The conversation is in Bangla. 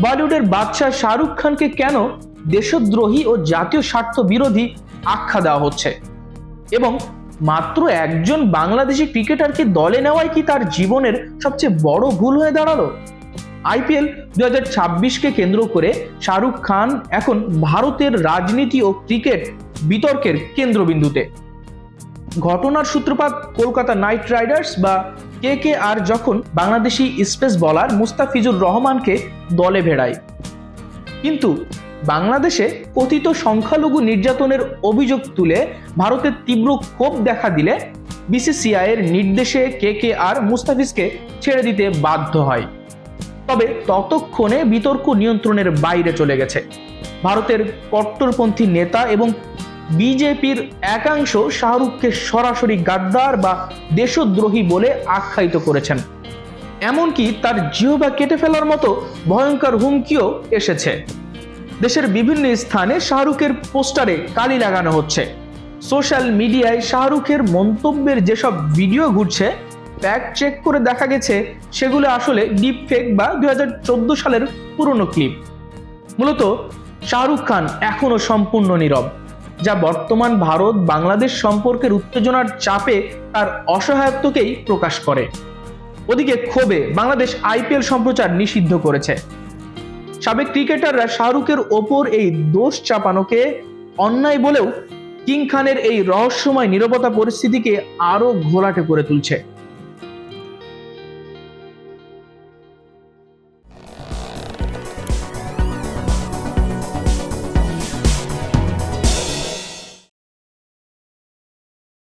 বলিউডের বাদশাহ শাহরুখ খানকে কেন দেশদ্রোহী ও জাতীয় স্বার্থ বিরোধী আখ্যা দেওয়া হচ্ছে, এবং মাত্র একজন বাংলাদেশি ক্রিকেটারকে দলে নেওয়াই কি তার জীবনের সবচেয়ে বড় ভুল হয়ে দাঁড়ালো? আইপিএল 2026কে কেন্দ্র করে শাহরুখ খান এখন ভারতের রাজনীতি ও ক্রিকেট বিতর্কের কেন্দ্রবিন্দুতে। ঘটনার সূত্রপাত কলকাতা নাইট রাইডার্স বা কেকেআর যখন বাংলাদেশি স্পেস বোলার মুস্তাফিজুর রহমানকে দলে ভেড়ায়। কিন্তু বাংলাদেশে কথিত সংখ্যালঘু নির্যাতনের অভিযোগ তুলে ভারতের তীব্র ক্ষোভ দেখা দিলে বিসিসিআই এর নির্দেশে কেকেআর মুস্তাফিজকে ছেড়ে দিতে বাধ্য হয়। তবে ততক্ষণে বিতর্ক নিয়ন্ত্রণের বাইরে চলে গেছে। ভারতের কট্টরপন্থী নেতা এবং বিজেপির একাংশ শাহরুখকে সরাসরি গাদ্দার বা দেশদ্রোহী বলে আখ্যায়িত করেছেন। এমনকি তার জিহ্বা কেটে ফেলার মতো ভয়ঙ্কর হুমকিও এসেছে। দেশের বিভিন্ন স্থানে শাহরুখের পোস্টারে কালি লাগানো হচ্ছে। সোশ্যাল মিডিয়ায় শাহরুখের মন্তব্যের যেসব ভিডিও ঘুরছে, ফ্যাক্ট চেক করে দেখা গেছে সেগুলো আসলে ডিপ ফেক বা 2014 সালের পুরনো ক্লিপ। মূলত শাহরুখ খান এখনো সম্পূর্ণ নীরব, যা বর্তমান ভারত বাংলাদেশ সম্পর্কের উত্তেজনার চাপে তার অসহায়ত্বকেই প্রকাশ করে। ওদিকে ক্ষোভে বাংলাদেশ আইপিএল সম্প্রচার নিষিদ্ধ করেছে। সাবেক ক্রিকেটাররা শাহরুখের ওপর এই দোষ চাপানোকে অন্যায় বলেও কিং খানের এই রহস্যময় নীরবতা পরিস্থিতিকে আরো ঘোলাটে করে তুলছে।